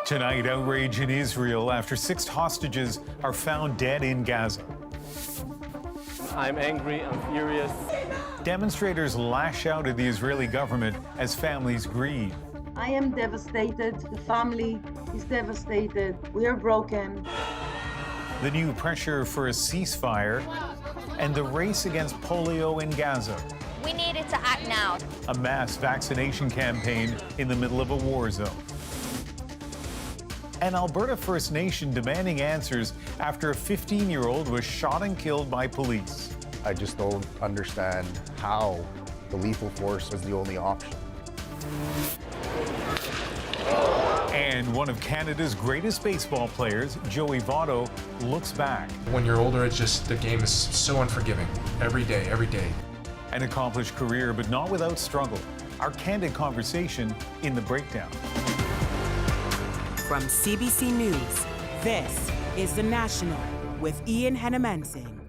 Tonight, outrage in Israel after 6 hostages are found dead in Gaza. I'm angry, I'm furious. Demonstrators lash out at the Israeli government as families grieve. I am devastated. The family is devastated. We are broken. The new pressure for a ceasefire and the race against polio in Gaza. We needed to act now. A mass vaccination campaign in the middle of a war zone. An Alberta First Nation demanding answers after a 15-year-old was shot and killed by police. I just don't understand how the lethal force is the only option. And one of Canada's greatest baseball players, Joey Votto, looks back. When you're older, it's just the game is so unforgiving. Every day, every day. An accomplished career, but not without struggle. Our candid conversation in The Breakdown. From CBC News, this is The National with Ian Henemansing.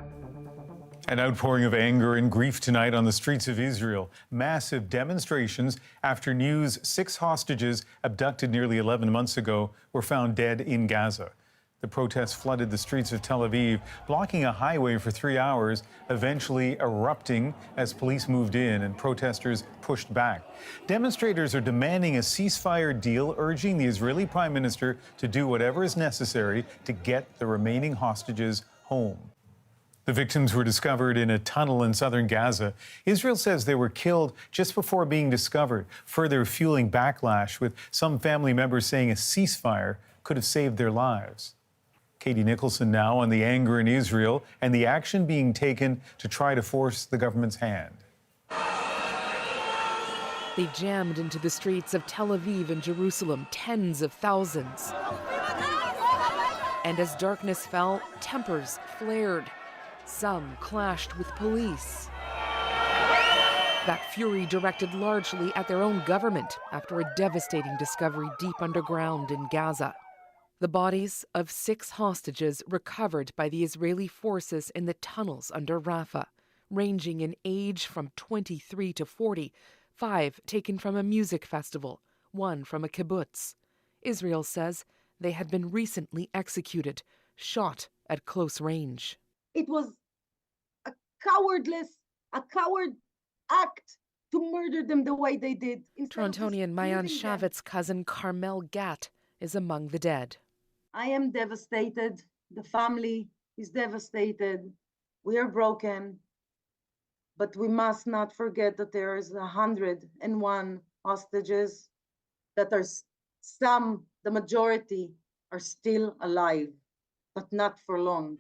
An outpouring of anger and grief tonight on the streets of Israel. Massive demonstrations after news 6 hostages abducted nearly 11 months ago were found dead in Gaza. The protests flooded the streets of Tel Aviv, blocking a highway for 3 hours, eventually erupting as police moved in and protesters pushed back. Demonstrators are demanding a ceasefire deal, urging the Israeli Prime Minister to do whatever is necessary to get the remaining hostages home. The victims were discovered in a tunnel in southern Gaza. Israel says they were killed just before being discovered, further fueling backlash, with some family members saying a ceasefire could have saved their lives. Katie Nicholson now on the anger in Israel and the action being taken to try to force the government's hand. They jammed into the streets of Tel Aviv and Jerusalem, tens of thousands. And as darkness fell, tempers flared. Some clashed with police. That fury directed largely at their own government after a devastating discovery deep underground in Gaza. The bodies of 6 hostages recovered by the Israeli forces in the tunnels under Rafah, ranging in age from 23 to 40, 5 taken from a music festival, 1 from a kibbutz. Israel says they had been recently executed, shot at close range. It was a coward act to murder them the way they did. Torontonian Mayan Shavitz's cousin Carmel Gatt is among the dead. I am devastated. The family is devastated. We are broken. But we must not forget that there is 101 hostages that are the majority are still alive, but not for long.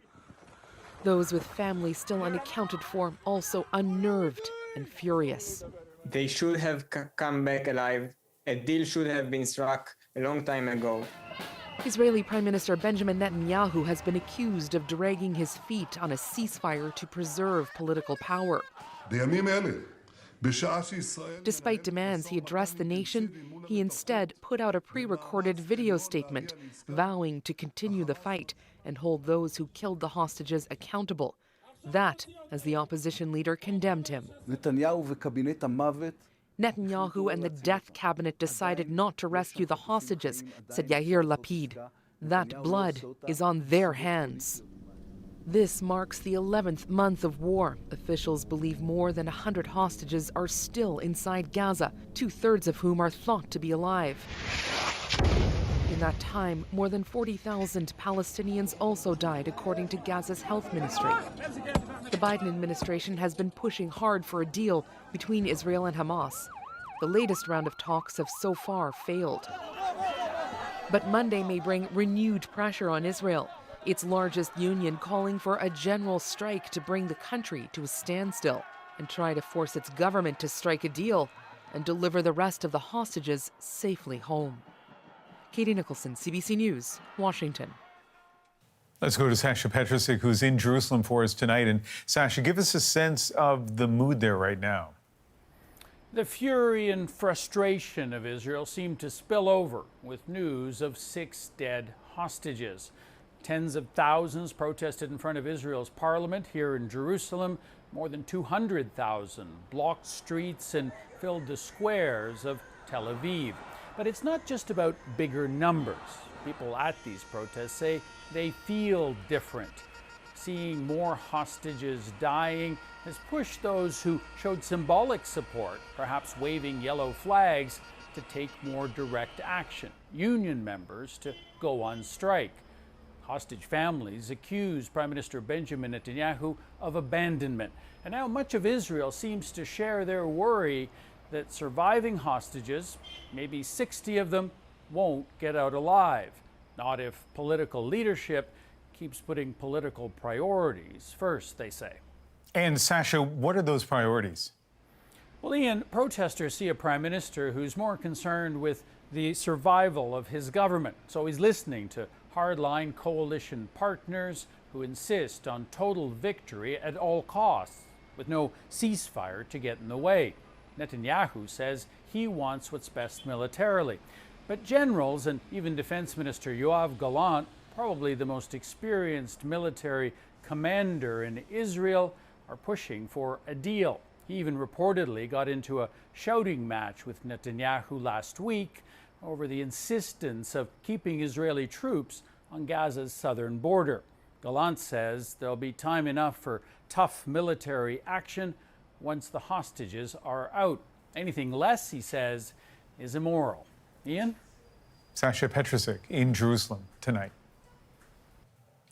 Those with families still unaccounted for, also unnerved and furious. They should have come back alive. A deal should have been struck a long time ago. Israeli Prime Minister Benjamin Netanyahu has been accused of dragging his feet on a ceasefire to preserve political power. Despite demands he addressed the nation, he instead put out a pre-recorded video statement vowing to continue the fight and hold those who killed the hostages accountable. That, as the opposition leader condemned him. Netanyahu and the death cabinet decided not to rescue the hostages, said Yair Lapid. That blood is on their hands. This marks the 11th month of war. Officials believe more than 100 hostages are still inside Gaza, 2/3 of whom are thought to be alive. In that time, more than 40,000 Palestinians also died, according to Gaza's health ministry. The Biden administration has been pushing hard for a deal between Israel and Hamas. The latest round of talks have so far failed. But Monday may bring renewed pressure on Israel, its largest union calling for a general strike to bring the country to a standstill and try to force its government to strike a deal and deliver the rest of the hostages safely home. Katie Nicholson, CBC News, Washington. Let's go to Sasha Petrusik, who's in Jerusalem for us tonight. And Sasha, give us a sense of the mood there right now. The fury and frustration of Israel seem to spill over with news of 6 dead hostages. Tens of thousands protested in front of Israel's parliament here in Jerusalem. More than 200,000 blocked streets and filled the squares of Tel Aviv. But it's not just about bigger numbers. People at these protests say they feel different. Seeing more hostages dying has pushed those who showed symbolic support, perhaps waving yellow flags, to take more direct action. Union members to go on strike. Hostage families accuse Prime Minister Benjamin Netanyahu of abandonment. And now much of Israel seems to share their worry that surviving hostages, maybe 60 of them, won't get out alive. Not if political leadership keeps putting political priorities first, they say. And Sasha, what are those priorities? Well, Ian, protesters see a prime minister who's more concerned with the survival of his government. So he's listening to hardline coalition partners who insist on total victory at all costs, with no ceasefire to get in the way. Netanyahu says he wants what's best militarily. But generals and even Defense Minister Yoav Gallant, probably the most experienced military commander in Israel, are pushing for a deal. He even reportedly got into a shouting match with Netanyahu last week over the insistence of keeping Israeli troops on Gaza's southern border. Gallant says there'll be time enough for tough military action once the hostages are out. Anything less, he says, is immoral. Ian? Sasha Petrusik in Jerusalem tonight.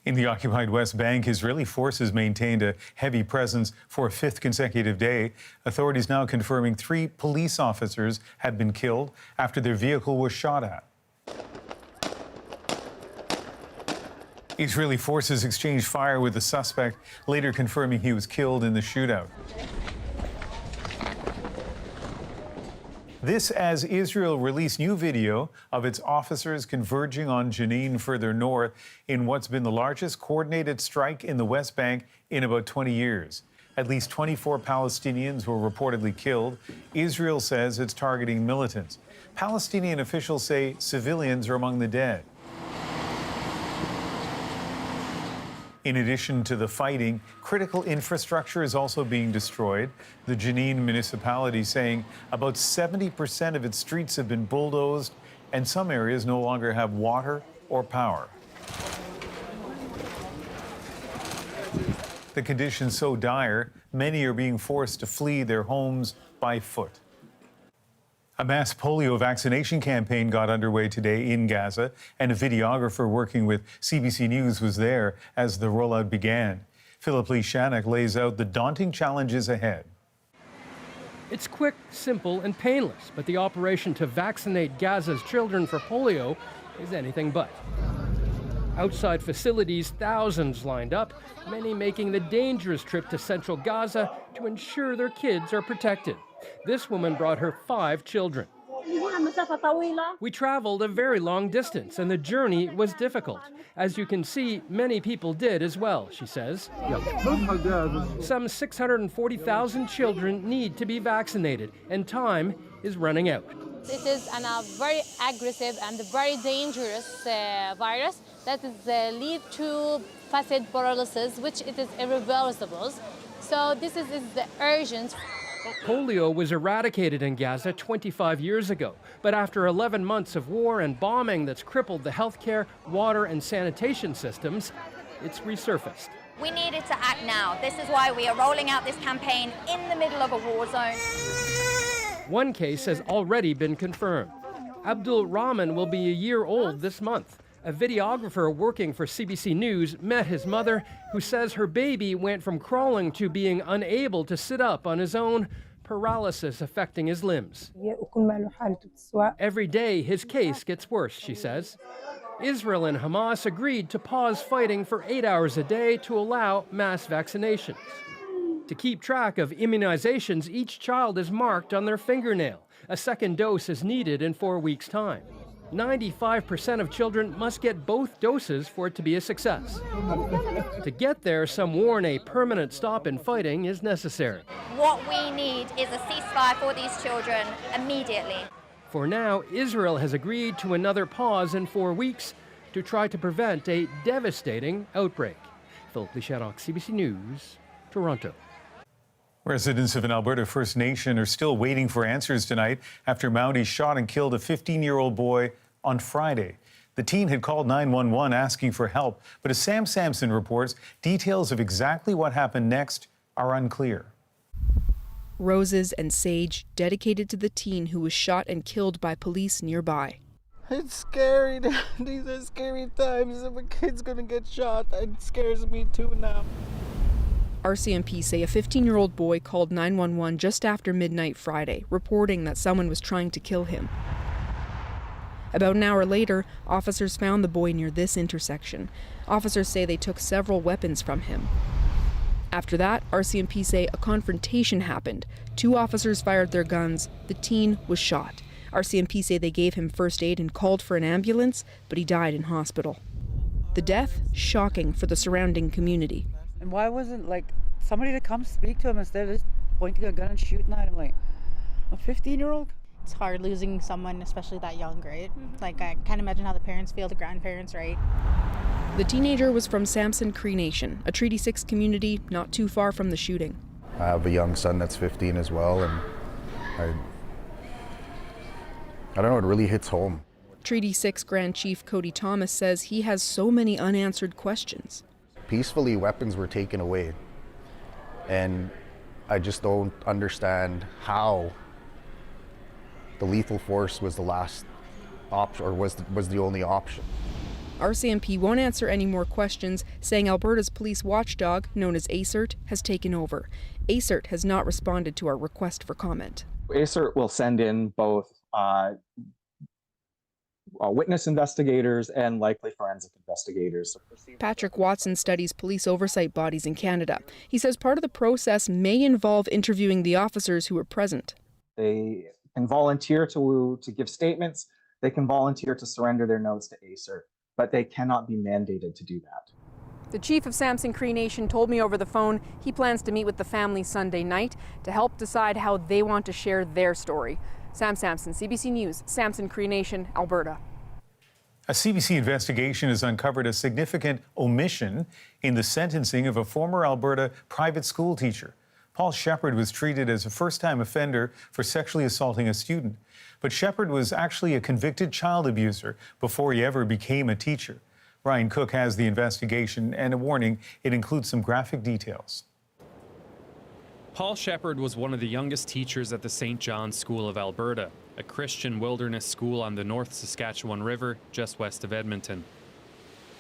In the occupied West Bank, Israeli forces maintained a heavy presence for a fifth consecutive day. Authorities now confirming 3 police officers had been killed after their vehicle was shot at. Israeli forces exchanged fire with the suspect, later confirming he was killed in the shootout. This as Israel released new video of its officers converging on Jenin further north in what's been the largest coordinated strike in the West Bank in about 20 years. At least 24 Palestinians were reportedly killed. Israel says it's targeting militants. Palestinian officials say civilians are among the dead. In addition to the fighting, critical infrastructure is also being destroyed. The Jenin municipality saying about 70% of its streets have been bulldozed and some areas no longer have water or power. The conditions so dire, many are being forced to flee their homes by foot. A mass polio vaccination campaign got underway today in Gaza, and a videographer working with CBC News was there as the rollout began. Philip Lee Shannock lays out the daunting challenges ahead. It's quick, simple, and painless, but the operation to vaccinate Gaza's children for polio is anything but. Outside facilities, thousands lined up, many making the dangerous trip to central Gaza to ensure their kids are protected. This woman brought her 5 children. We traveled a very long distance, and the journey was difficult. As you can see, many people did as well, she says. Some 640,000 children need to be vaccinated, and time is running out. It is a very aggressive and very dangerous virus that is lead to facet paralysis, which it is irreversible. So this is the urgent. Polio was eradicated in Gaza 25 years ago, but after 11 months of war and bombing that's crippled the healthcare, water, and sanitation systems, it's resurfaced. We needed to act now. This is why we are rolling out this campaign in the middle of a war zone. One case has already been confirmed. Abdul Rahman will be a year old this month. A videographer working for CBC News met his mother, who says her baby went from crawling to being unable to sit up on his own, paralysis affecting his limbs. Every day, his case gets worse, she says. Israel and Hamas agreed to pause fighting for 8 hours a day to allow mass vaccinations. To keep track of immunizations, each child is marked on their fingernail. A second dose is needed in 4 weeks' time. 95% of children must get both doses for it to be a success. To get there, some warn a permanent stop in fighting is necessary. What we need is a ceasefire for these children immediately. For now, Israel has agreed to another pause in 4 weeks to try to prevent a devastating outbreak. Philip Lee Shannock, CBC News, Toronto. Residents of an Alberta First Nation are still waiting for answers tonight after Mounties shot and killed a 15-year-old boy on Friday. The teen had called 911 asking for help, but as Sam Sampson reports, details of exactly what happened next are unclear. Roses and sage dedicated to the teen who was shot and killed by police nearby. It's scary. These are scary times. If a kid's gonna get shot, it scares me too now. RCMP say a 15-year-old boy called 911 just after midnight Friday, reporting that someone was trying to kill him. About an hour later, officers found the boy near this intersection. Officers say they took several weapons from him. After that, RCMP say a confrontation happened. 2 officers fired their guns. The teen was shot. RCMP say they gave him first aid and called for an ambulance, but he died in hospital. The death, shocking for the surrounding community. And why wasn't somebody to come speak to him instead of just pointing a gun and shooting at him? A 15-year-old? It's hard losing someone, especially that young, right? I can't imagine how the parents feel, the grandparents, right? The teenager was from Samson Cree Nation, a Treaty 6 community not too far from the shooting. I have a young son that's 15 as well, and I don't know, it really hits home. Treaty 6 Grand Chief Cody Thomas says he has so many unanswered questions. Peacefully, weapons were taken away, and I just don't understand how the lethal force was the last option, or was the only option. RCMP won't answer any more questions, saying Alberta's police watchdog, known as ACERT, has taken over. ACERT has not responded to our request for comment. ACERT will send in both witness investigators and likely forensic investigators. Patrick Watson studies police oversight bodies in Canada. He says part of the process may involve interviewing the officers who were present. They can volunteer to give statements. They can volunteer to surrender their notes to ACERT, but they cannot be mandated to do that. The chief of Samson Cree Nation told me over the phone he plans to meet with the family Sunday night to help decide how they want to share their story. Sam Sampson, CBC News, Samson Cree Nation, Alberta. A CBC investigation has uncovered a significant omission in the sentencing of a former Alberta private school teacher. Paul Shepard was treated as a first-time offender for sexually assaulting a student. But Shepard was actually a convicted child abuser before he ever became a teacher. Ryan Cook has the investigation and a warning. It includes some graphic details. Paul Shepard was one of the youngest teachers at the St. John's School of Alberta, a Christian wilderness school on the North Saskatchewan River just west of Edmonton.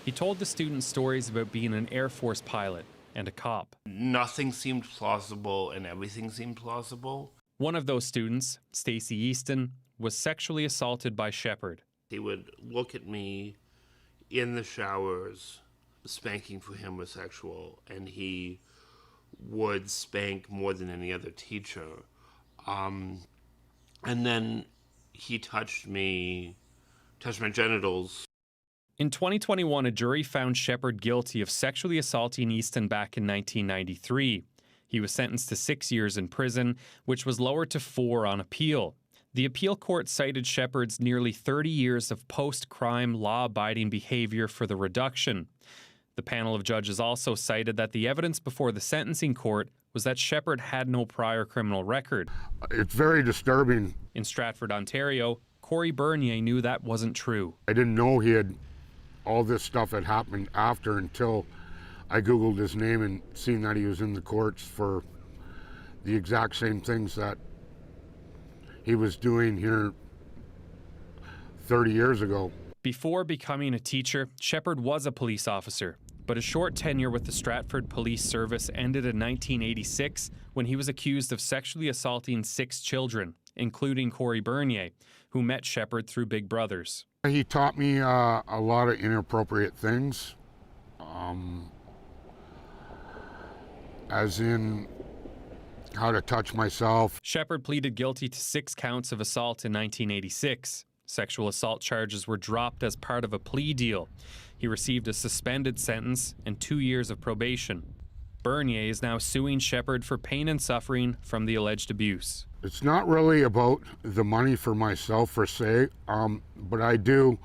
He told the students stories about being an Air Force pilot and a cop. Nothing seemed plausible and everything seemed plausible. One of those students, Stacey Easton, was sexually assaulted by Shepard. He would look at me in the showers. Spanking for him was sexual, and he would spank more than any other teacher. And then he touched my genitals. In 2021, a jury found Shepard guilty of sexually assaulting Easton back in 1993. He was sentenced to 6 years in prison, which was lowered to 4 on appeal. The appeal court cited Shepard's nearly 30 years of post-crime, law-abiding behavior for the reduction. The panel of judges also cited that the evidence before the sentencing court was that Shepard had no prior criminal record. It's very disturbing. In Stratford, Ontario, Corey Bernier knew that wasn't true. I didn't know all this stuff had happened after until I Googled his name and seen that he was in the courts for the exact same things that he was doing here 30 years ago. Before becoming a teacher, Shepard was a police officer, but a short tenure with the Stratford Police Service ended in 1986 when he was accused of sexually assaulting 6 children, including Corey Bernier, who met Shepard through Big Brothers. He taught me a lot of inappropriate things, as in how to touch myself. Shepard pleaded guilty to 6 counts of assault in 1986. Sexual assault charges were dropped as part of a plea deal. He received a suspended sentence and 2 years of probation. Bernier is now suing Shepard for pain and suffering from the alleged abuse. It's not really about the money for myself per se, but I do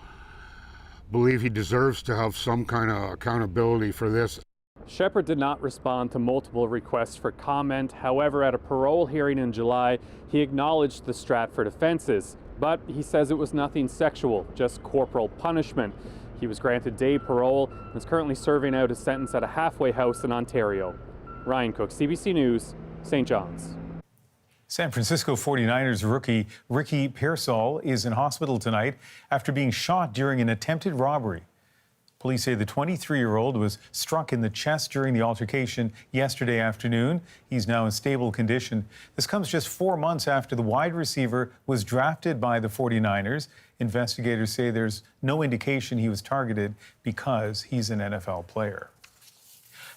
believe he deserves to have some kind of accountability for this. Shepherd did not respond to multiple requests for comment. However, at a parole hearing in July, he acknowledged the Stratford offenses, but he says it was nothing sexual, just corporal punishment. He was granted day parole and is currently serving out his sentence at a halfway house in Ontario. Ryan Cook, CBC News, St. John's. San Francisco 49ers rookie Ricky Pearsall is in hospital tonight after being shot during an attempted robbery. Police say the 23-year-old was struck in the chest during the altercation yesterday afternoon. He's now in stable condition. This comes just 4 months after the wide receiver was drafted by the 49ers. Investigators say there's no indication he was targeted because he's an NFL player.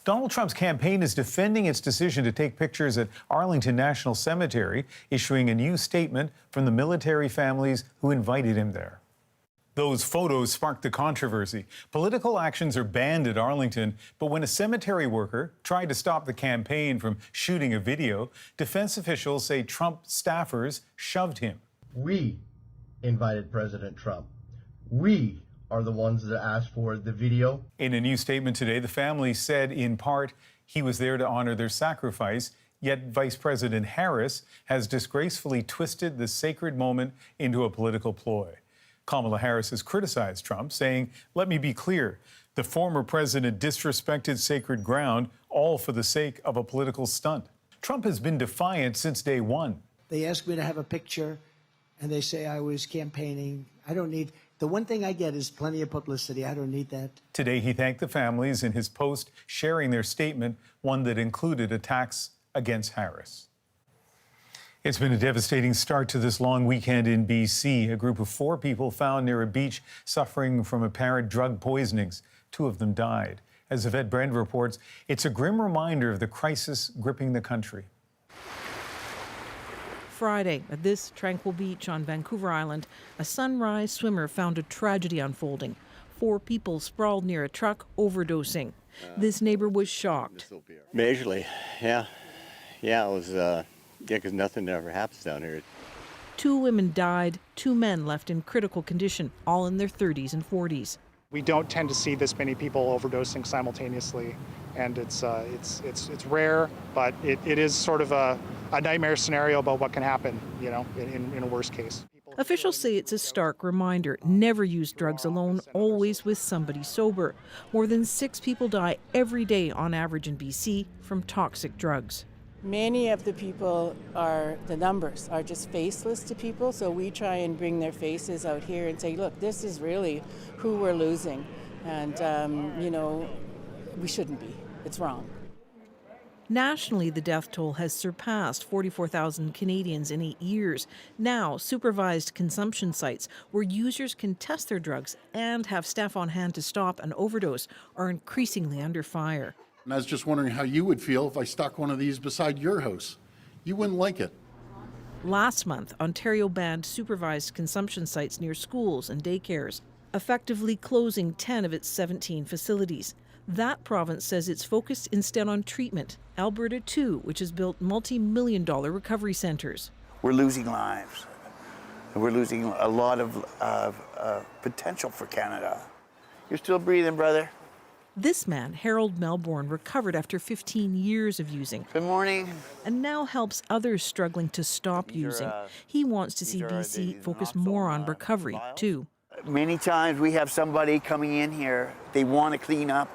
Donald Trump's campaign is defending its decision to take pictures at Arlington National Cemetery, issuing a new statement from the military families who invited him there. Those photos sparked the controversy. Political actions are banned at Arlington, but when a cemetery worker tried to stop the campaign from shooting a video, defense officials say Trump staffers shoved him. We invited President Trump. We are the ones that asked for the video. In a new statement today, the family said in part he was there to honor their sacrifice, yet Vice President Harris has disgracefully twisted the sacred moment into a political ploy. Kamala Harris has criticized Trump, saying, "Let me be clear, the former president disrespected sacred ground, all for the sake of a political stunt." Trump has been defiant since day one. They asked me to have a picture, and they say I was campaigning. I don't need, the one thing I get is plenty of publicity. I don't need that. Today, he thanked the families in his post sharing their statement, one that included attacks against Harris. It's been a devastating start to this long weekend in BC. A group of 4 people found near a beach suffering from apparent drug poisonings. 2 of them died. As Yvette Brand reports, it's a grim reminder of the crisis gripping the country. Friday, at this tranquil beach on Vancouver Island, a sunrise swimmer found a tragedy unfolding. 4 people sprawled near a truck, overdosing. This neighbor was shocked. Majorly, yeah. Yeah, it was... Yeah, because nothing ever happens down here. 2 women died, 2 men left in critical condition, all in their 30s and 40s. We don't tend to see this many people overdosing simultaneously, and it's rare, but it is sort of a nightmare scenario about what can happen, you know, in a worst case. Officials say it's a stark reminder. Never use drugs alone, always with somebody sober. More than 6 people die every day on average in BC from toxic drugs. Many of the people the numbers are just faceless to people, so we try and bring their faces out here and say, look, this is really who we're losing, and, you know, we shouldn't be. It's wrong. Nationally, the death toll has surpassed 44,000 Canadians in 8 years. Now, supervised consumption sites where users can test their drugs and have staff on hand to stop an overdose are increasingly under fire. And I was just wondering how you would feel if I stuck one of these beside your house. You wouldn't like it. Last month, Ontario banned supervised consumption sites near schools and daycares, effectively closing 10 of its 17 facilities. That province says it's focused instead on treatment. Alberta, too, which has built multi-million-dollar recovery centres. We're losing lives. We're losing a lot of potential for Canada. You're still breathing, brother. This man, Harold Melbourne, recovered after 15 years of using. Good morning. And now helps others struggling to stop using. He wants to see BC focus more on recovery, too. Many times we have somebody coming in here, they want to clean up,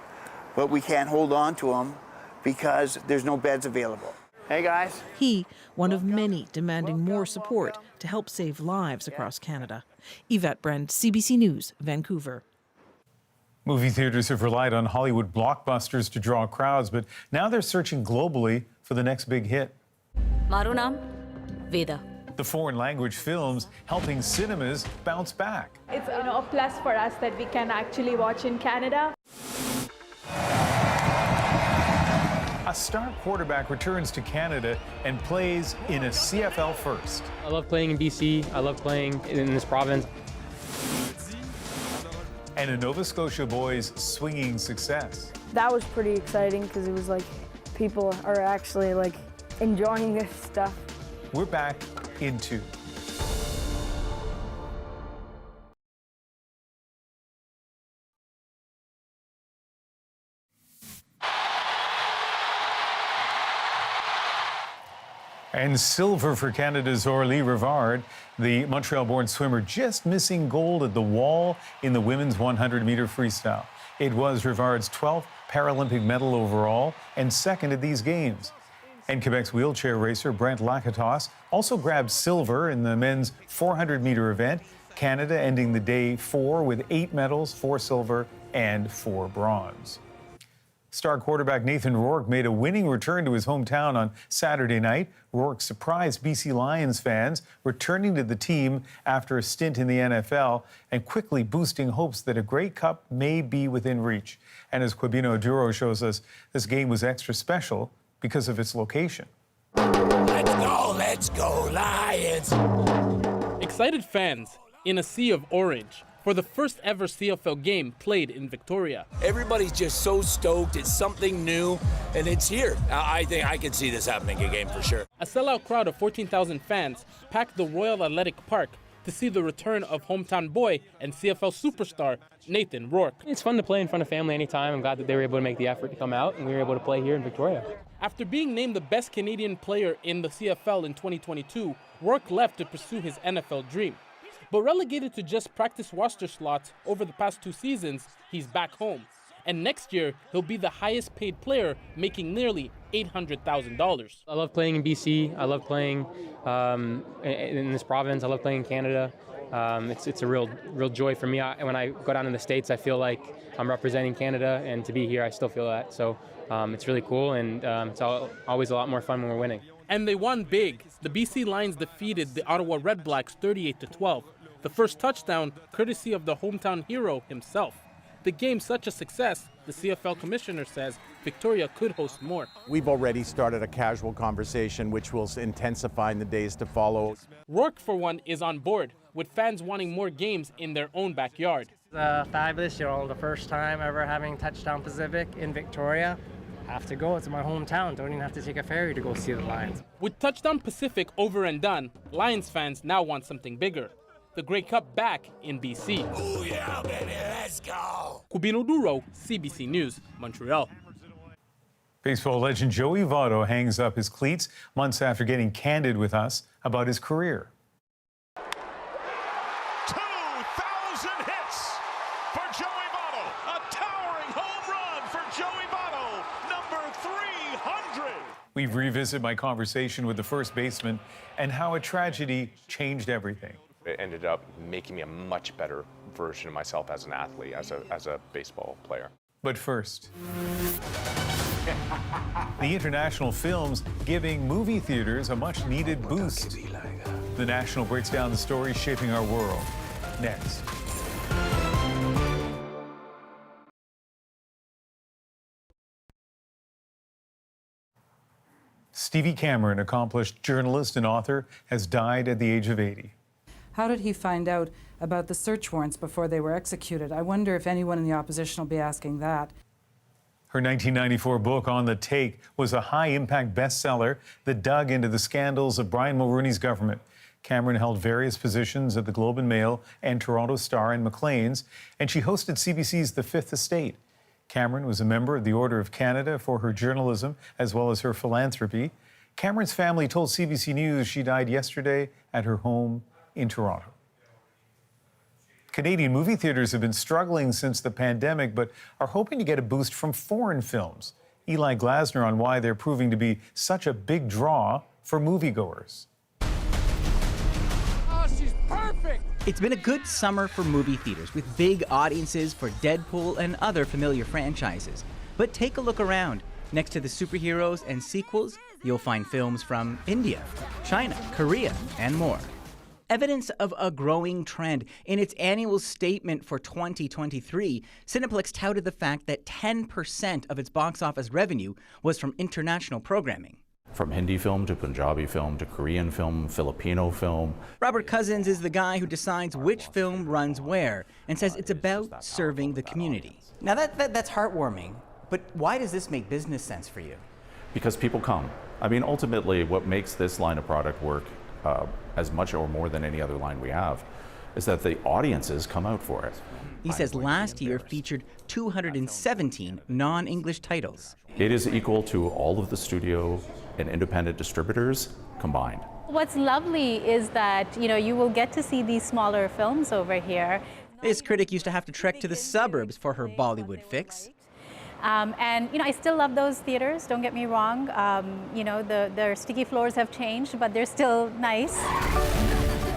but we can't hold on to them because there's no beds available. Hey, guys. He, one of many, demanding more support to help save lives across Canada. Yvette Brand, CBC News, Vancouver. Movie theaters have relied on Hollywood blockbusters to draw crowds, but now they're searching globally for the next big hit. Maru naam Veda. The foreign language films helping cinemas bounce back. It's a plus for us that we can actually watch in Canada. A star quarterback returns to Canada and plays in a CFL first. I love playing in BC. I love playing in this province. And a Nova Scotia boy's swinging success. That was pretty exciting because it was like people are actually like enjoying this stuff. We're back in 2. And silver for Canada's Aurélie Rivard, the Montreal-born swimmer just missing gold at the wall in the women's 100-meter freestyle. It was Rivard's 12th Paralympic medal overall and second at these games. And Quebec's wheelchair racer Brent Lakatos also grabbed silver in the men's 400-meter event. Canada ending the day 4 with 8 medals, 4 silver and 4 bronze. Star quarterback Nathan Rourke made a winning return to his hometown on Saturday night. Rourke surprised BC Lions fans, returning to the team after a stint in the NFL and quickly boosting hopes that a Grey Cup may be within reach. And as Quibino Duro shows us, this game was extra special because of its location. Let's go, Lions! Excited fans in a sea of orange for the first ever CFL game played in Victoria. Everybody's just so stoked. It's something new, and it's here. I think I can see this happening again for sure. A sellout crowd of 14,000 fans packed the Royal Athletic Park to see the return of hometown boy and CFL superstar Nathan Rourke. It's fun to play in front of family anytime. I'm glad that they were able to make the effort to come out, and we were able to play here in Victoria. After being named the best Canadian player in the CFL in 2022, Rourke left to pursue his NFL dream. But relegated to just practice roster slots over the past 2 seasons, he's back home. And next year, he'll be the highest paid player, making nearly $800,000. I love playing in BC. I love playing in this province. I love playing in Canada. It's a real joy for me. When I go down in the States, I feel like I'm representing Canada, and to be here, I still feel that. So it's really cool, and it's always a lot more fun when we're winning. And they won big. The BC Lions defeated the Ottawa Red Blacks 38-12. The first touchdown, courtesy of the hometown hero himself. The game such a success, the CFL commissioner says Victoria could host more. We've already started a casual conversation which will intensify in the days to follow. Rourke, for one, is on board, with fans wanting more games in their own backyard. Fabulous, the first time ever having Touchdown Pacific in Victoria. Have to go, it's my hometown, don't even have to take a ferry to go see the Lions. With Touchdown Pacific over and done, Lions fans now want something bigger. The Grey Cup back in BC. Oh yeah, baby, let's go! Quibino Duro, CBC News, Montreal. Baseball legend Joey Votto hangs up his cleats months after getting candid with us about his career. 2,000 hits for Joey Votto. A towering home run for Joey Votto, number 300. We revisit my conversation with the first baseman and how a tragedy changed everything. It ended up making me a much better version of myself as an athlete, as a baseball player. But first, the international films giving movie theaters a much-needed boost. The National breaks down the stories shaping our world. Next. Stevie Cameron, accomplished journalist and author, has died at the age of 80. How did he find out about the search warrants before they were executed? I wonder if anyone in the opposition will be asking that. Her 1994 book, On the Take, was a high-impact bestseller that dug into the scandals of Brian Mulroney's government. Cameron held various positions at the Globe and Mail and Toronto Star and Maclean's, and she hosted CBC's The Fifth Estate. Cameron was a member of the Order of Canada for her journalism as well as her philanthropy. Cameron's family told CBC News she died yesterday at her home in Toronto. Canadian movie theaters have been struggling since the pandemic, but are hoping to get a boost from foreign films. Eli Glasner on why they're proving to be such a big draw for moviegoers. Oh, she's perfect! It's been a good summer for movie theaters, with big audiences for Deadpool and other familiar franchises. But take a look around. Next to the superheroes and sequels, you'll find films from India, China, Korea, and more. Evidence of a growing trend. In its annual statement for 2023, Cineplex touted the fact that 10% of its box office revenue was from international programming. From Hindi film to Punjabi film to Korean film, Filipino film. Robert Cousins is the guy who decides which film runs where and says it's about serving the community. Now that's heartwarming, but why does this make business sense for you? Because people come. I mean, ultimately, what makes this line of product work as much or more than any other line we have is that the audiences come out for it. He says last year featured 217 non-English titles. It is equal to all of the studio and independent distributors combined. What's lovely is that, you will get to see these smaller films over here. This critic used to have to trek to the suburbs for her Bollywood fix. And, I still love those theaters, don't get me wrong. Their sticky floors have changed, but they're still nice.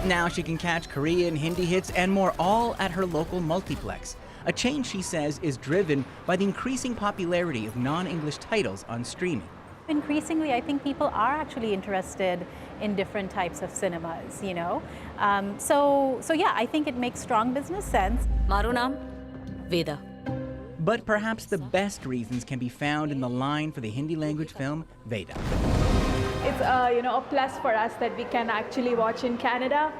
Now she can catch Korean, Hindi hits, and more all at her local multiplex. A change she says is driven by the increasing popularity of non-English titles on streaming. Increasingly, I think people are actually interested in different types of cinemas, So yeah, I think it makes strong business sense. Maru naam, Veda. But perhaps the best reasons can be found in the line for the Hindi language film Veda. It's a plus for us that we can actually watch in Canada.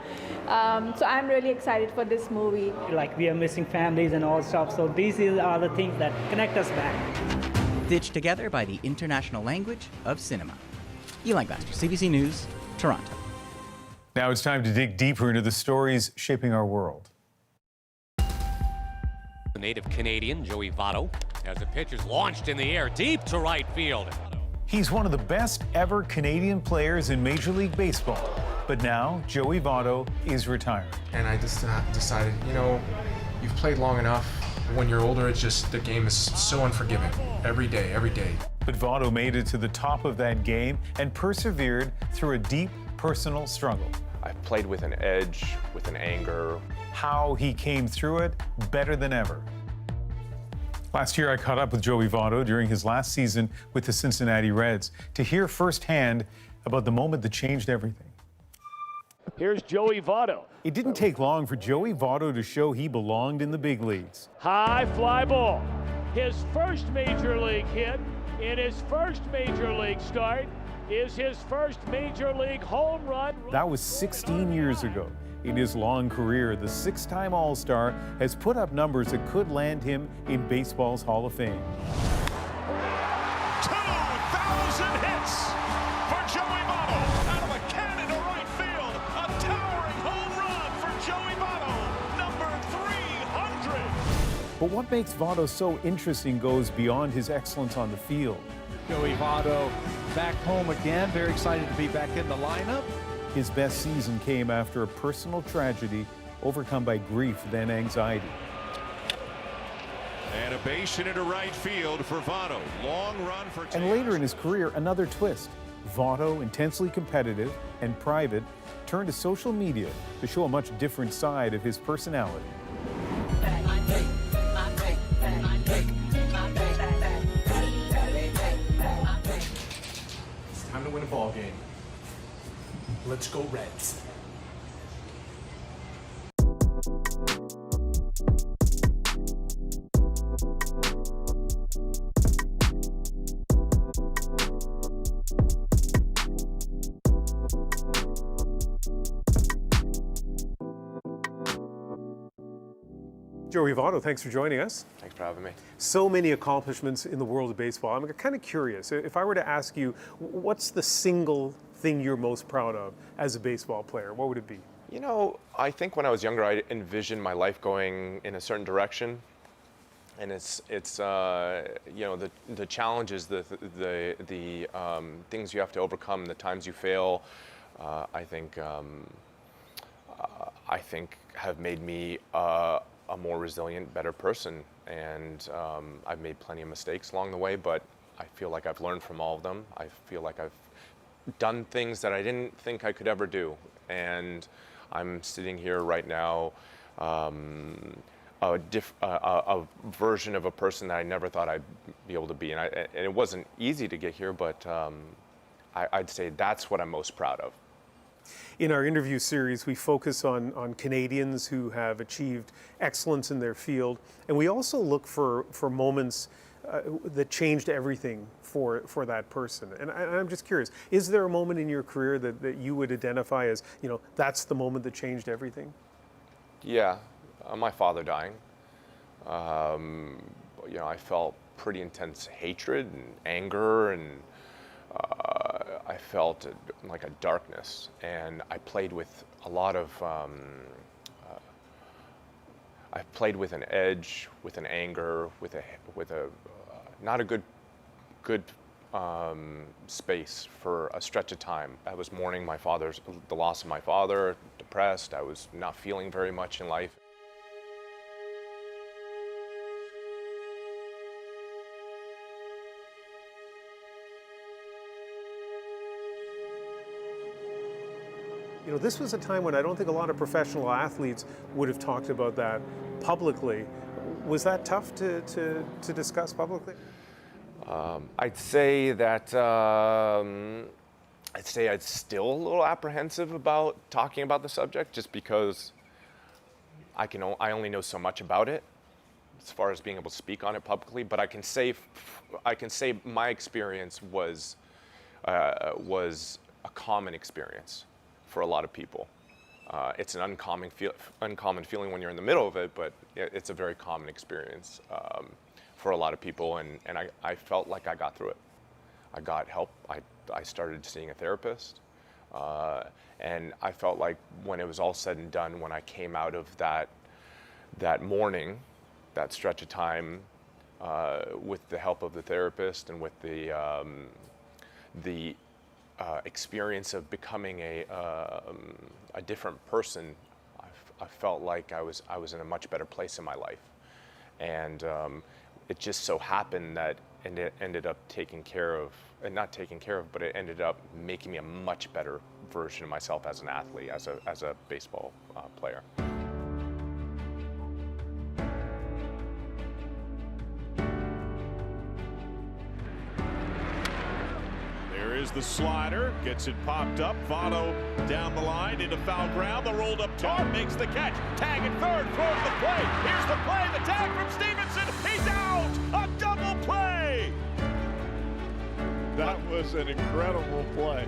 So I'm really excited for this movie. Like we are missing families and all stuff. So these are the things that connect us back. Stitched together by the international language of cinema. Eli Baxter, CBC News, Toronto. Now it's time to dig deeper into the stories shaping our world. The native Canadian, Joey Votto, as the pitch is launched in the air deep to right field. He's one of the best ever Canadian players in Major League Baseball. But now, Joey Votto is retired. And I just decided, you've played long enough. When you're older, it's just the game is so unforgiving. Every day, every day. But Votto made it to the top of that game and persevered through a deep personal struggle. I've played with an edge, with an anger. How he came through it better than ever. Last year, I caught up with Joey Votto during his last season with the Cincinnati Reds to hear firsthand about the moment that changed everything. Here's Joey Votto. It didn't take long for Joey Votto to show he belonged in the big leagues. High fly ball. His first major league hit in his first major league start is his first major league home run. That was 16 years ago. In his long career, the six-time All-Star has put up numbers that could land him in baseball's Hall of Fame. 2,000 hits for Joey Votto. Out of a cannon to right field. A towering home run for Joey Votto. Number 300. But what makes Votto so interesting goes beyond his excellence on the field. Joey Votto back home again. Very excited to be back in the lineup. His best season came after a personal tragedy overcome by grief, then anxiety. And a base hit into right field for Votto. Long run for And later in his career, another twist. Votto, intensely competitive and private, turned to social media to show a much different side of his personality. It's time to win a ball game. Let's go Reds. Joey Votto, thanks for joining us. Thanks for having me. So many accomplishments in the world of baseball. I'm kind of curious, if I were to ask you, what's the single thing you're most proud of as a baseball player? What would it be? I think when I was younger, I envisioned my life going in a certain direction, and it's the challenges, the things you have to overcome, the times you fail. I think have made me a more resilient, better person, and I've made plenty of mistakes along the way, but I feel like I've learned from all of them. I feel like I've done things that I didn't think I could ever do, and I'm sitting here right now, a version of a person that I never thought I'd be able to be, and it wasn't easy to get here, but I'd say that's what I'm most proud of. In our interview series, we focus on Canadians who have achieved excellence in their field, and we also look for moments that changed everything for that person. And I'm just curious, is there a moment in your career that you would identify as, that's the moment that changed everything? Yeah, my father dying. I felt pretty intense hatred and anger, and I felt like a darkness. And I played with a lot of, I played with an edge, with an anger, with a not a good space for a stretch of time. I was mourning the loss of my father, depressed. I was not feeling very much in life. You know, this was a time when I don't think a lot of professional athletes would have talked about that publicly. Was that tough to discuss publicly? I'd say that I'd still a little apprehensive about talking about the subject, just because I only know so much about it as far as being able to speak on it publicly. But I can say my experience was a common experience for a lot of people. It's an uncommon feeling when you're in the middle of it, but it's a very common experience for a lot of people, and I felt like I got through it. I got help. I started seeing a therapist, and I felt like when it was all said and done, when I came out of that morning, that stretch of time, with the help of the therapist and with the experience of becoming a different person, I felt like I was in a much better place in my life, and it just so happened that it ended up but it ended up making me a much better version of myself as an athlete, as a baseball player. Is the slider, gets it popped up. Votto down the line into foul ground. The rolled up Tarp makes the catch. Tag at third, throws the play. Here's the play, the tag from Stevenson. He's out! A double play! That was an incredible play.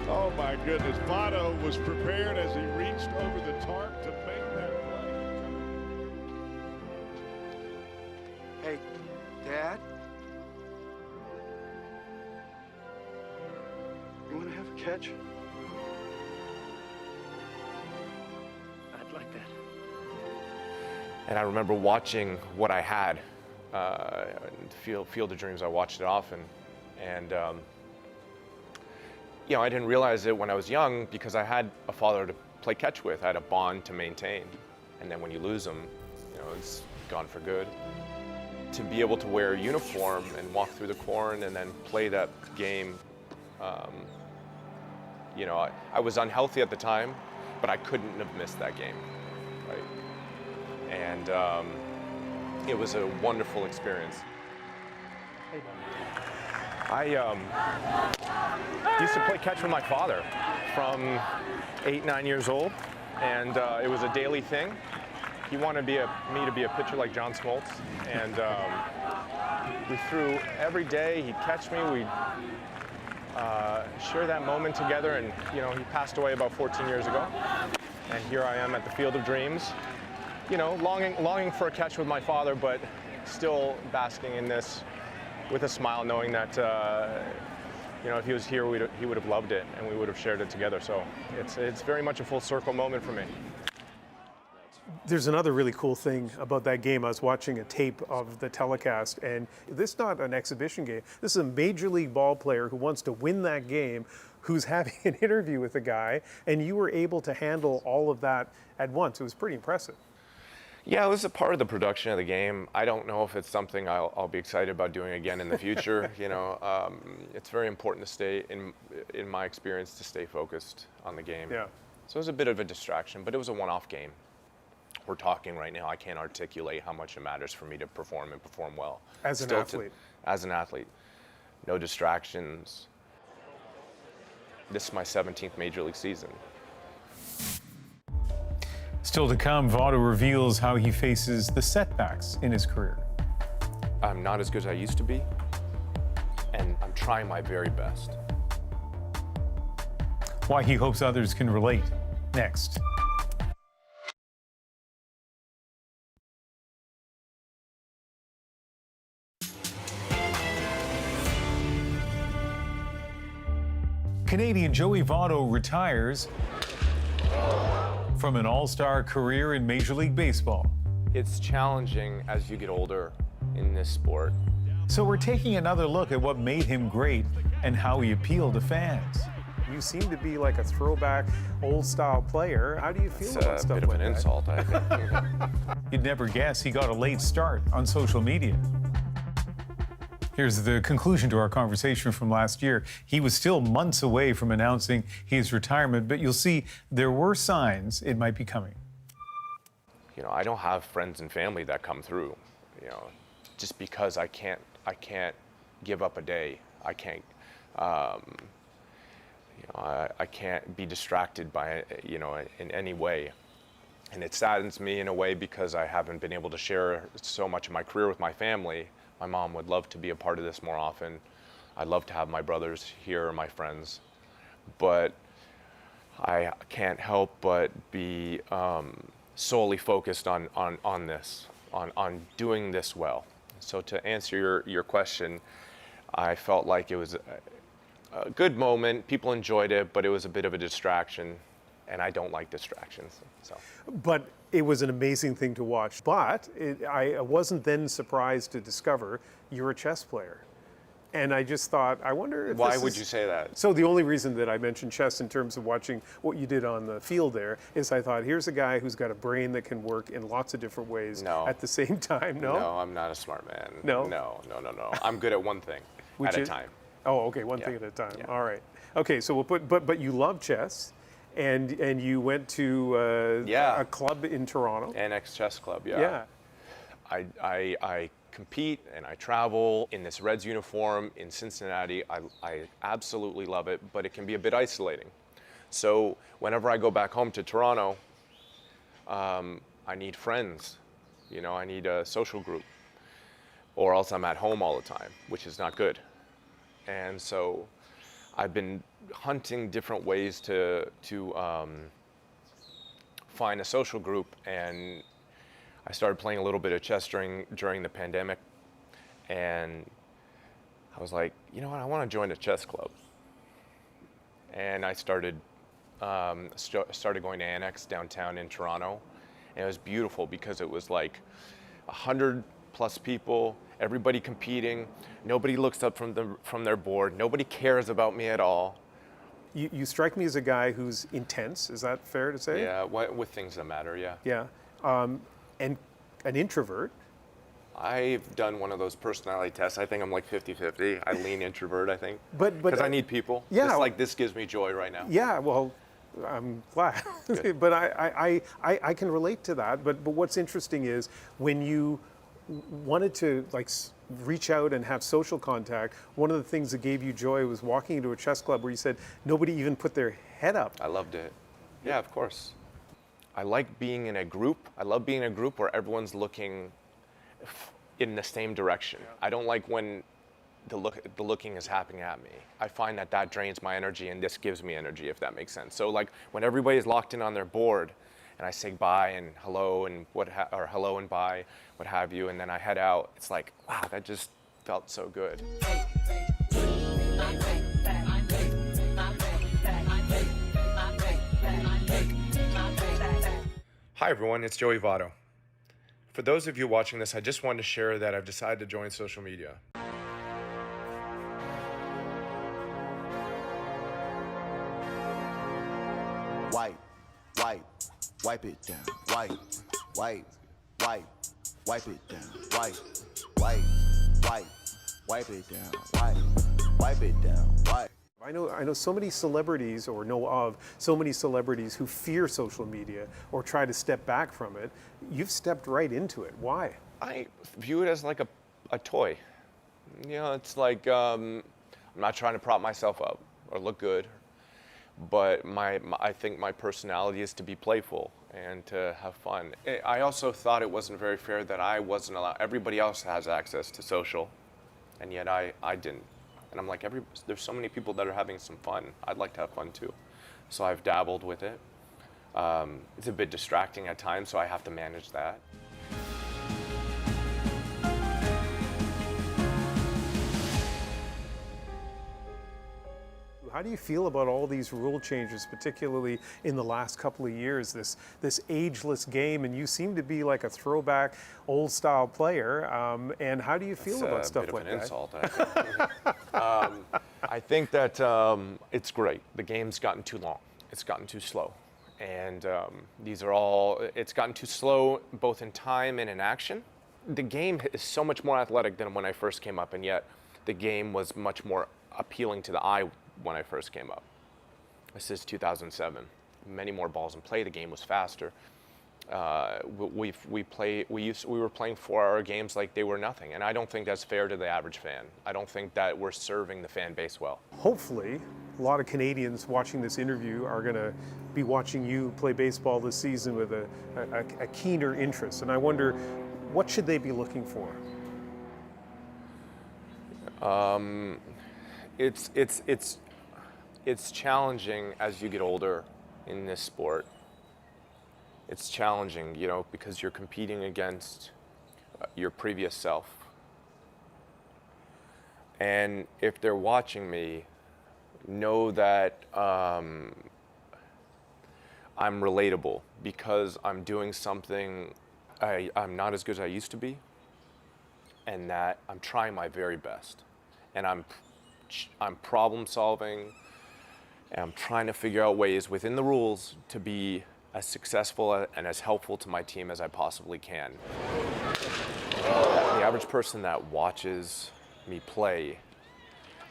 Oh my goodness. Votto was prepared as he reached over the tarp to make that play. Hey, Dad? You want to have a catch? I'd like that. And I remember watching what I had, Field of Dreams. I watched it often, and you know, I didn't realize it when I was young because I had a father to play catch with. I had a bond to maintain, and then when you lose them, you know, it's gone for good. To be able to wear a uniform and walk through the corn and then play that game. You know, I was unhealthy at the time, but I couldn't have missed that game, right? And it was a wonderful experience. I used to play catch with my father from 8, 9 years old, and it was a daily thing. He wanted me to be a pitcher like John Smoltz, and we threw every day. He'd catch me. We'd share that moment together, and you know, he passed away about 14 years ago, and here I am at the Field of Dreams, you know, longing for a catch with my father, but still basking in this with a smile, knowing that you know, if he was here, he would have loved it, and we would have shared it together. So it's very much a full circle moment for me. There's another really cool thing about that game. I was watching a tape of the telecast, and this is not an exhibition game. This is a major league ball player who wants to win that game, who's having an interview with a guy, and you were able to handle all of that at once. It was pretty impressive. Yeah, it was a part of the production of the game. I don't know if it's something I'll be excited about doing again in the future. You know, it's very important to stay, in my experience, to stay focused on the game. Yeah. So it was a bit of a distraction, but it was a one-off game. We're talking right now, I can't articulate how much it matters for me to perform and perform well. As an athlete. As an athlete. No distractions. This is my 17th Major League season. Still to come, Votto reveals how he faces the setbacks in his career. I'm not as good as I used to be, and I'm trying my very best. Why he hopes others can relate. Next. Canadian Joey Votto retires from an all-star career in Major League Baseball. It's challenging as you get older in this sport So we're taking another look at what made him great and how he appealed to fans. You seem to be like a throwback, old-style player. How do you feel about stuff like that? It's a bit of an insult, I think. You'd never guess he got a late start on social media. Here's the conclusion to our conversation from last year. He was still months away from announcing his retirement, but you'll see there were signs it might be coming. You know, I don't have friends and family that come through, you know, just because I can't give up a day. I can't, I can't be distracted by, in any way. And it saddens me in a way because I haven't been able to share so much of my career with my family. My mom would love to be a part of this more often. I'd love to have my brothers here or my friends. But I can't help but be solely focused on this, on doing this well. So to answer your question, I felt like it was a good moment. People enjoyed it, but it was a bit of a distraction, and I don't like distractions. So. But it was an amazing thing to watch. But I wasn't then surprised to discover you're a chess player. And I just thought, I wonder if Why would you say that? So the only reason that I mentioned chess in terms of watching what you did on the field there is I thought, here's a guy who's got a brain that can work in lots of different ways at the same time. No? No, I'm not a smart man. No? No. I'm good at one thing at a time. Oh, okay, one thing at a time. Yeah. All right. Okay, so we'll put, but you love chess, and you went to a club in Toronto. NX Chess Club, yeah. I compete and I travel in this Reds uniform in Cincinnati. I absolutely love it, but it can be a bit isolating. So whenever I go back home to Toronto, I need friends. I need a social group, or else I'm at home all the time, which is not good. And so I've been hunting different ways to find a social group, and I started playing a little bit of chess during the pandemic, and I was like, you know what, I want to join a chess club. And I started going to Annex downtown in Toronto, and it was beautiful because it was like 100+ people, everybody competing, nobody looks up from their board, nobody cares about me at all. You strike me as a guy who's intense, is that fair to say? Yeah, with things that matter, yeah. Yeah. And an introvert. I've done one of those personality tests. I think I'm like 50-50. I lean introvert, I think. But because I need people. Yeah. Just like this gives me joy right now. Yeah, well, I'm glad. But I can relate to that. But what's interesting is when you wanted to reach out and have social contact, one of the things that gave you joy was walking into a chess club where you said nobody even put their head up. I loved it. Yeah, of course. I like being in a group. I love being in a group where everyone's looking in the same direction. I don't like when the looking is happening at me. I find that drains my energy, and this gives me energy, if that makes sense. So like when everybody's locked in on their board, and I say bye and hello and or hello and bye, what have you, and then I head out, it's like, wow, that just felt so good. Hi everyone, it's Joey Votto. For those of you watching this, I just wanted to share that I've decided to join social media. Wipe it down. Wipe it down. Wipe it down. Wipe it down. I know so many celebrities, or know of so many celebrities who fear social media or try to step back from it. You've stepped right into it. Why? I view it as like a toy. It's like I'm not trying to prop myself up or look good, but I think my personality is to be playful and to have fun. I also thought it wasn't very fair that I wasn't allowed. Everybody else has access to social, and yet I didn't. And I'm like, there's so many people that are having some fun. I'd like to have fun too. So I've dabbled with it. It's a bit distracting at times, so I have to manage that. How do you feel about all these rule changes, particularly in the last couple of years, this ageless game, and you seem to be like a throwback, old-style player, and how do you feel about stuff like that? That's a bit of an insult, I think. I think that it's great. The game's gotten too long. It's gotten too slow. And it's gotten too slow both in time and in action. The game is so much more athletic than when I first came up, and yet the game was much more appealing to the eye when I first came up. This is 2007. Many more balls in play. The game was faster. We were playing 4-hour games like they were nothing, and I don't think that's fair to the average fan. I don't think that we're serving the fan base well. Hopefully, a lot of Canadians watching this interview are going to be watching you play baseball this season with a keener interest, and I wonder, what should they be looking for? It's challenging as you get older in this sport. It's challenging, you know, because you're competing against your previous self. And if they're watching me, know that I'm relatable because I'm doing something I'm not as good as I used to be, and that I'm trying my very best. And I'm problem solving, and I'm trying to figure out ways within the rules to be as successful and as helpful to my team as I possibly can. The average person that watches me play,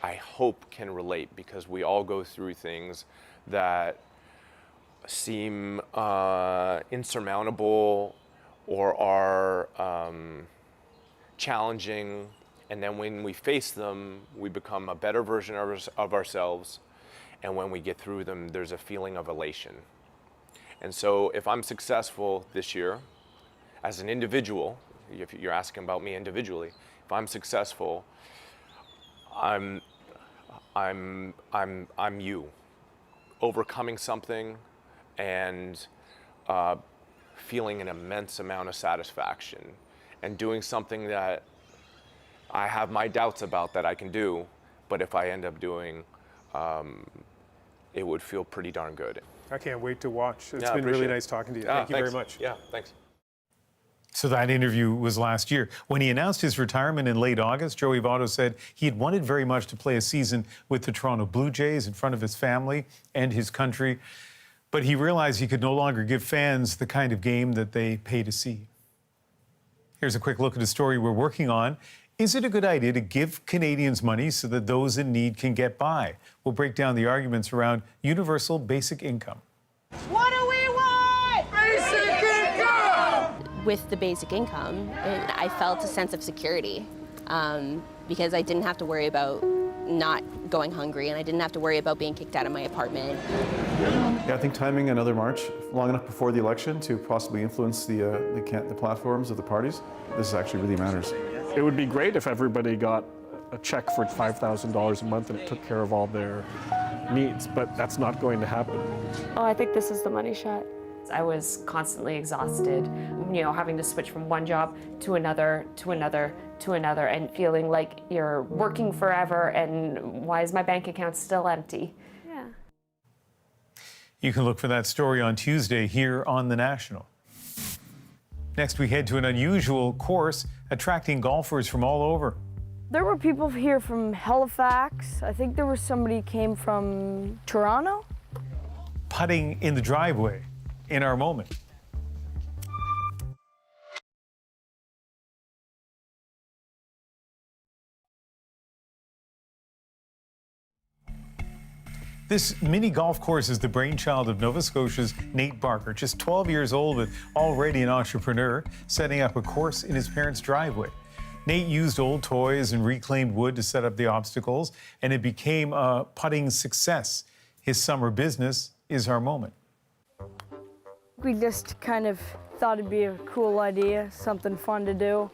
I hope can relate, because we all go through things that seem insurmountable or are challenging, and then when we face them, we become a better version of ourselves, and when we get through them, there's a feeling of elation. And so if I'm successful this year as an individual, if you're asking about me individually, if I'm successful, I'm you, overcoming something and feeling an immense amount of satisfaction and doing something that I have my doubts about that I can do, but if I end up doing, it would feel pretty darn good. I can't wait to watch. It's been really nice talking to you. Thank you very much. Yeah, thanks. So that interview was last year. When he announced his retirement in late August, Joey Votto said he had wanted very much to play a season with the Toronto Blue Jays in front of his family and his country, but he realized he could no longer give fans the kind of game that they pay to see. Here's a quick look at a story we're working on. Is it a good idea to give Canadians money so that those in need can get by? We'll break down the arguments around universal basic income. What do we want? Basic income! With the basic income, I felt a sense of security because I didn't have to worry about not going hungry, and I didn't have to worry about being kicked out of my apartment. Yeah, I think timing another March long enough before the election to possibly influence the platforms of the parties, this actually really matters. It would be great if everybody got a check for $5,000 a month and it took care of all their needs, but that's not going to happen. Oh, I think this is the money shot. I was constantly exhausted, you know, having to switch from one job to another, to another, to another, and feeling like you're working forever and why is my bank account still empty? Yeah. You can look for that story on Tuesday here on The National. Next, we head to an unusual course attracting golfers from all over. There were people here from Halifax. I think there was somebody who came from Toronto. Putting in the driveway in our moment. This mini golf course is the brainchild of Nova Scotia's Nate Barker, just 12 years old but already an entrepreneur, setting up a course in his parents' driveway. Nate used old toys and reclaimed wood to set up the obstacles, and it became a putting success. His summer business is our moment. We just kind of thought it'd be a cool idea, something fun to do.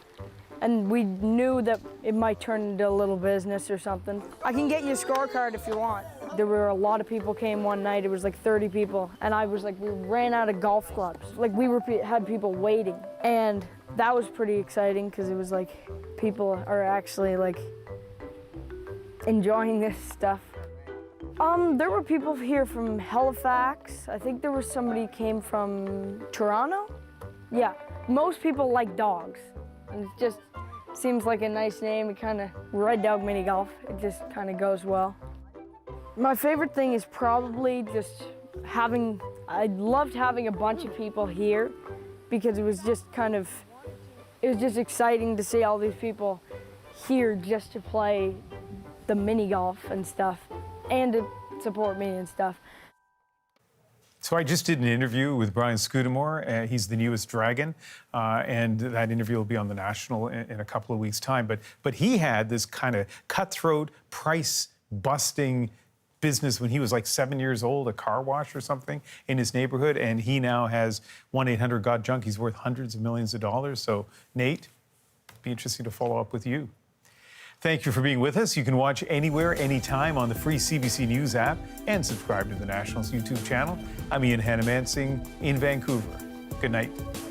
And we knew that it might turn into a little business or something. I can get you a scorecard if you want. There were a lot of people came one night. It was like 30 people. And I was like, we ran out of golf clubs. Like had people waiting. And that was pretty exciting because it was like people are actually like enjoying this stuff. There were people here from Halifax. I think there was somebody came from Toronto. Yeah, most people like dogs. And it just seems like a nice name. It kind of, Red Dog Mini Golf, it just kind of goes well. My favorite thing is probably just I loved having a bunch of people here because it was just exciting to see all these people here just to play the mini golf and stuff and to support me and stuff. So I just did an interview with Brian Scudamore. He's the newest Dragon, and that interview will be on The National in a couple of weeks' time. But he had this kind of cutthroat, price-busting business when he was like 7 years old, a car wash or something in his neighborhood, and he now has 1-800-GOT-JUNK. He's worth hundreds of millions of dollars. So, Nate, it'd be interesting to follow up with you. Thank you for being with us. You can watch anywhere, anytime on the free CBC News app and subscribe to the National's YouTube channel. I'm Ian Hannah-Mansing in Vancouver. Good night.